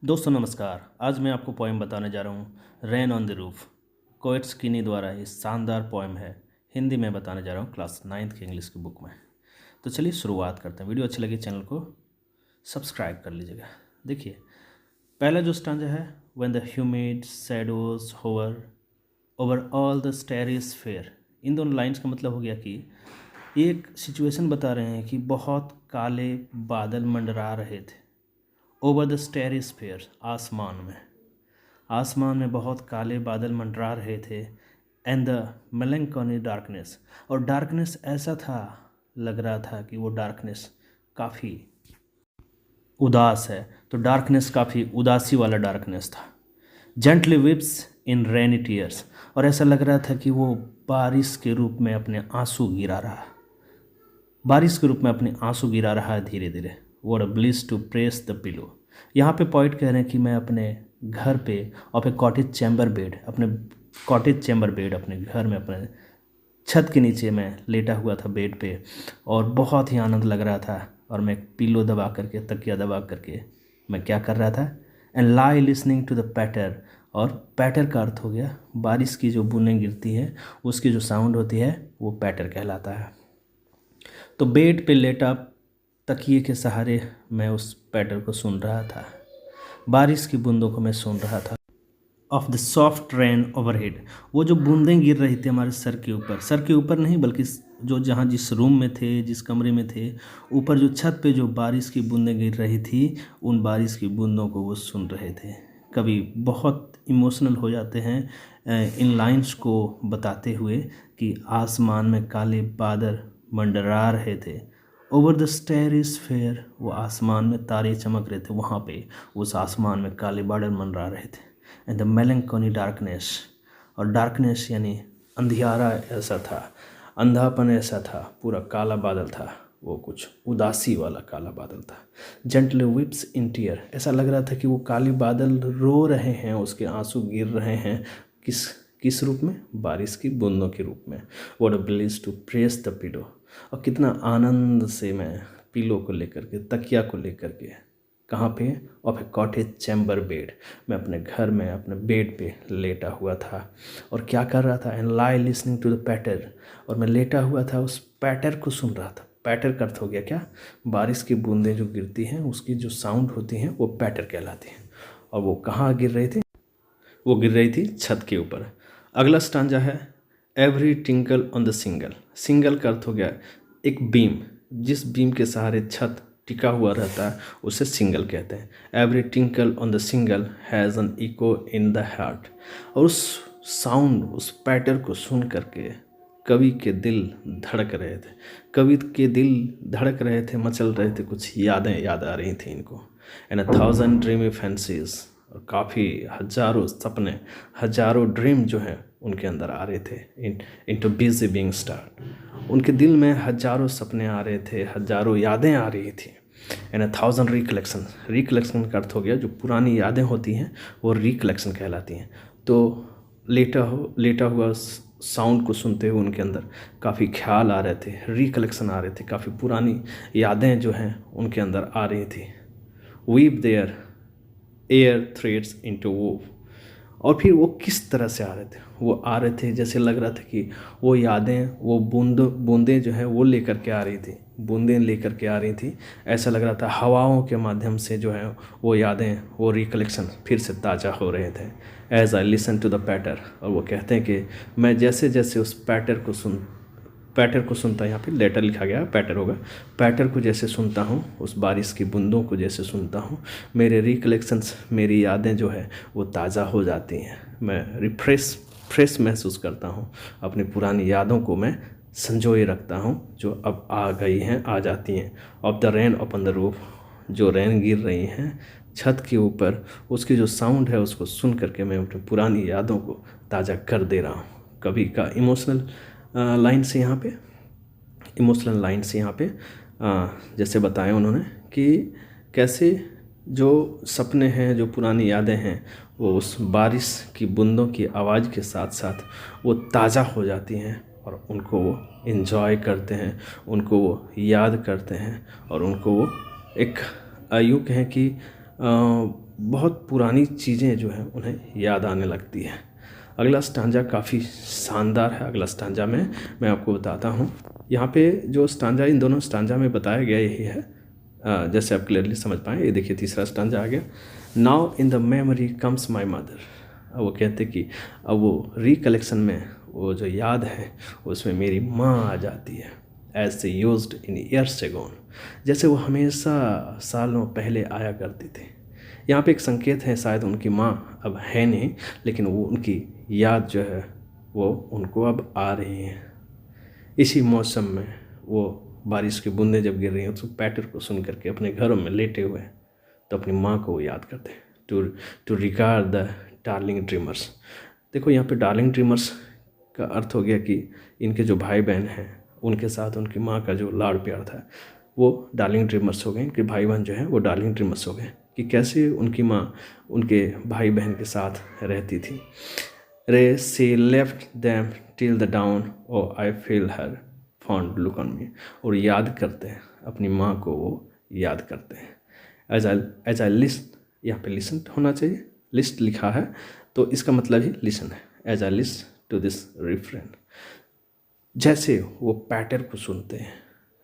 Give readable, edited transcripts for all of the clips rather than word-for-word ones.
दोस्तों नमस्कार। आज मैं आपको पोएम बताने जा रहा हूँ रेन ऑन द रूफ। कोएट्स किनी द्वारा ये शानदार पोएम है। हिंदी में बताने जा रहा हूँ क्लास 9th की इंग्लिश की बुक में। तो चलिए शुरुआत करते हैं। वीडियो अच्छी लगी चैनल को सब्सक्राइब कर लीजिएगा। देखिए पहला जो स्टांजा है, when the humid shadows hover over all the starry spheres. इन दोनों लाइन्स का मतलब हो गया कि एक सिचुएशन बता रहे हैं कि बहुत काले बादल मंडरा रहे थे। ओवर द स्टेरिस्फेयर, आसमान में बहुत काले बादल मंडरा रहे थे। एंड द मेलंकोली डार्कनेस, और डार्कनेस ऐसा था, लग रहा था कि वो डार्कनेस काफ़ी उदास है। तो डार्कनेस काफ़ी उदासी वाला डार्कनेस था। जेंटली विप्स इन रेनी टीयर्स, और ऐसा लग रहा था कि वो बारिश के रूप में अपने आंसू गिरा रहा, बारिश के रूप में अपने आंसू गिरा रहा है धीरे धीरे। What a bliss to press the pillow. यहाँ पे पॉइंट कह रहे हैं कि मैं अपने घर पे और कॉटेज चैम्बर बेड, अपने घर में अपने छत के नीचे मैं लेटा हुआ था बेड पे, और बहुत ही आनंद लग रहा था। और मैं पिलो दबा करके, तकिया दबा करके मैं क्या कर रहा था, and lie listening to the patter. और पैटर का अर्थ हो गया बारिश की जो बूंदें गिरती है उसकी जो साउंड होती है वो पैटर कहलाता है। तो बेड पे लेटा तकिए के सहारे मैं उस पैटर को सुन रहा था, बारिश की बूंदों को मैं सुन रहा था। Of the soft rain overhead, वो जो बूंदें गिर रही थी हमारे सर के ऊपर नहीं बल्कि जो जहाँ जिस रूम में थे, जिस कमरे में थे, ऊपर जो छत पे जो बारिश की बूंदें गिर रही थी, उन बारिश की बूंदों को वो सुन रहे थे। कभी बहुत इमोशनल हो जाते हैं इन लाइंस को बताते हुए कि आसमान में काले बादल मंडरा रहे थे। ओवर द स्टेरिस्फेयर, वो आसमान में तारे चमक रहे थे, वहाँ पे उस आसमान में काले बादल मंडरा रहे थे। एंड द मेलंकोली डार्कनेस, और डार्कनेस यानी अंधियारा ऐसा था, अंधापन ऐसा था, पूरा काला बादल था, वो कुछ उदासी वाला काला बादल था। जेंटली विप्स इन टीयर, ऐसा लग रहा था कि वो काले बादल रो रहे हैं, उसके आंसू गिर रहे हैं। किस रूप में? बारिश की बूंदों के रूप में। What a bliss to press the pillow, और कितना आनंद से मैं पिलो को लेकर के, तकिया को लेकर के, कहाँ पे? Of A cottage chamber bed, मैं अपने घर में अपने बेड पे लेटा हुआ था और क्या कर रहा था, and lie listening to the patter, और मैं लेटा हुआ था उस पैटर को सुन रहा था। पैटर का अर्थ हो गया क्या? बारिश की बूंदें जो गिरती हैं उसकी जो साउंड होती हैं वो पैटर कहलाती हैं। और वो कहाँ गिर रही थी? वो गिर रही थी छत के ऊपर। अगला स्टांजा है every tinkle on the single. Single का अर्थ हो गया एक बीम, जिस बीम के सहारे छत टिका हुआ रहता है उसे सिंगल कहते हैं। Every tinkle on the single has an echo in the heart, और उस साउंड, उस पैटर को सुन करके कवि के दिल धड़क रहे थे, कवि के दिल धड़क रहे थे, मचल रहे थे, कुछ यादें याद आ रही थी इनको। And a thousand dreamy fancies, और काफ़ी हजारों सपने, हजारों ड्रीम जो हैं उनके अंदर आ रहे थे। इनटू बिजी बीइंग स्टार्ट, उनके दिल में हजारों सपने आ रहे थे, हजारों यादें आ रही थी। And a thousand recollection, recollection का अर्थ हो गया जो पुरानी यादें होती हैं वो रिकलेक्शन कहलाती हैं। तो लेटा हुआ साउंड को सुनते हुए उनके अंदर काफ़ी ख्याल आ रहे थे, रिकलेक्शन आ रहे थे, काफ़ी पुरानी यादें जो हैं उनके अंदर आ रही थी। Weave their airy threads into woof, और फिर वो किस तरह से आ रहे थे? वो आ रहे थे जैसे लग रहा था कि वो यादें, वो बूंदें जो है वो लेकर के आ रही थी, बूंदें लेकर के आ रही थी। ऐसा लग रहा था हवाओं के माध्यम से जो है वो यादें, वो रिकलेक्शन फिर से ताज़ा हो रहे थे। As I listen to the patter, और वो कहते हैं कि मैं जैसे जैसे उस पैटर को सुनता, यहाँ पे लेटर लिखा गया, पैटर होगा, पैटर को जैसे सुनता हूँ, उस बारिश की बूंदों को जैसे सुनता हूँ, मेरे रिकलेक्शंस, मेरी यादें जो है वो ताज़ा हो जाती हैं। मैं फ्रेश महसूस करता हूँ, अपनी पुरानी यादों को मैं संजोए रखता हूँ जो अब आ गई हैं, आ जाती हैं। Of the rain upon the roof, जो रेन गिर रही हैं छत के ऊपर, उसकी जो साउंड है उसको सुन करके मैं अपनी पुरानी यादों को ताज़ा कर दे रहा हूँ। कवि का इमोशनल लाइन से यहाँ पे जैसे बताया उन्होंने कि कैसे जो सपने हैं, जो पुरानी यादें हैं, वो उस बारिश की बूंदों की आवाज़ के साथ साथ वो ताज़ा हो जाती हैं, और उनको वो इन्जॉय करते हैं, उनको वो याद करते हैं, और उनको वो एक यूँ कहें कि बहुत पुरानी चीज़ें जो हैं उन्हें याद आने लगती हैं। अगला स्टांजा काफ़ी शानदार है। अगला स्टांजा में मैं आपको बताता हूँ। यहाँ पे जो स्टांजा इन दोनों स्टांजा में बताया गया यही है, जैसे आप क्लियरली समझ पाएँ। ये देखिए तीसरा स्टांजा आ गया, now in the memory comes my mother. अब वो कहते कि अब वो रिकलेक्शन में वो जो याद है उसमें मेरी माँ आ जाती है, एज से यूज्ड इन ईयर्स एगोन, जैसे वो हमेशा सालों पहले आया करती थी। यहाँ पे एक संकेत है, शायद उनकी माँ अब है नहीं, लेकिन वो उनकी याद जो है वो उनको अब आ रही है। इसी मौसम में वो बारिश की बूंदें जब गिर रही हैं तो पैटर को सुन करके अपने घरों में लेटे हुए हैं तो अपनी माँ को वो याद करते हैं। To regard the darling dreamers. देखो यहाँ पे डार्लिंग ड्रीमर्स का अर्थ हो गया कि इनके जो भाई बहन हैं उनके साथ उनकी माँ का जो लाड़ प्यार था वो डार्लिंग ड्रीमर्स हो गए। इनके भाई बहन जो हैं वो डार्लिंग ड्रीमर्स हो गए कि कैसे उनकी माँ उनके भाई बहन के साथ रहती थी। Ere she left them till the dawn O I feel her fond look on me. और याद करते हैं अपनी माँ को, वो याद करते हैं। एज आई लिस्ट, यहाँ पे लिसन होना चाहिए, लिस्ट लिखा है तो इसका मतलब ही लिसन है। As I list to this refrain, जैसे वो पैटर को सुनते हैं,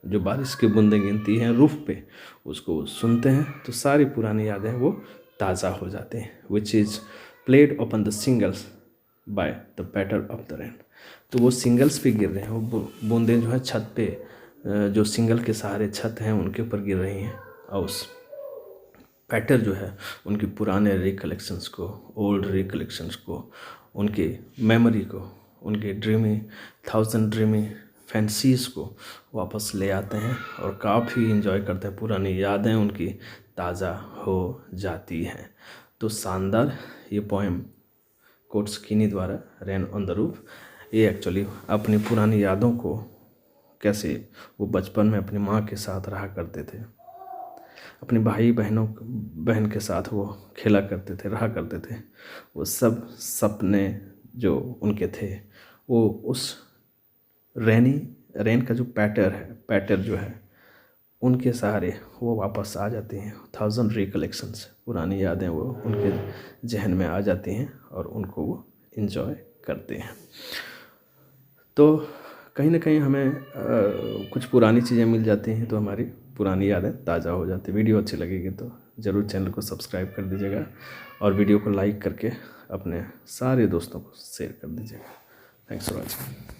जो बारिश की बूंदें गिनती हैं रूफ पे, उसको सुनते हैं तो सारी पुरानी यादें वो ताज़ा हो जाते हैं। Which is played upon the shingles by the patter of the rain. तो वो सिंगल्स पे गिर रहे हैं, वो बूंदें जो है छत पे, जो सिंगल के सहारे छत हैं उनके ऊपर गिर रही हैं, और उस पैटर जो है उनकी पुराने रिकलेक्शंस को, ओल्ड रिकलेक्शंस को, उनके मेमोरी को, उनके ड्रीमी थाउजेंड ड्रीमी फैंसीज को वापस ले आते हैं और काफ़ी इन्जॉय करते हैं। पुरानी यादें उनकी ताज़ा हो जाती हैं। तो शानदार ये पोएम कोट्स कीनी द्वारा, रेन ऑन द रूफ, ये एक्चुअली अपनी पुरानी यादों को, कैसे वो बचपन में अपनी माँ के साथ रहा करते थे, अपने भाई बहन के साथ वो खेला करते थे, रहा करते थे, वो सब सपने जो उनके थे वो उस रेन का जो पैटर जो है उनके सहारे वो वापस आ जाते हैं। थाउजेंड रिकलेक्शंस, पुरानी यादें वो उनके जहन में आ जाती हैं और उनको वो इन्जॉय करते हैं। तो कहीं ना कहीं हमें कुछ पुरानी चीज़ें मिल जाती हैं तो हमारी पुरानी यादें ताज़ा हो जाती है। वीडियो अच्छी लगेगी तो ज़रूर चैनल को सब्सक्राइब कर दीजिएगा और वीडियो को लाइक करके अपने सारे दोस्तों को शेयर कर दीजिएगा। Thanks for watching.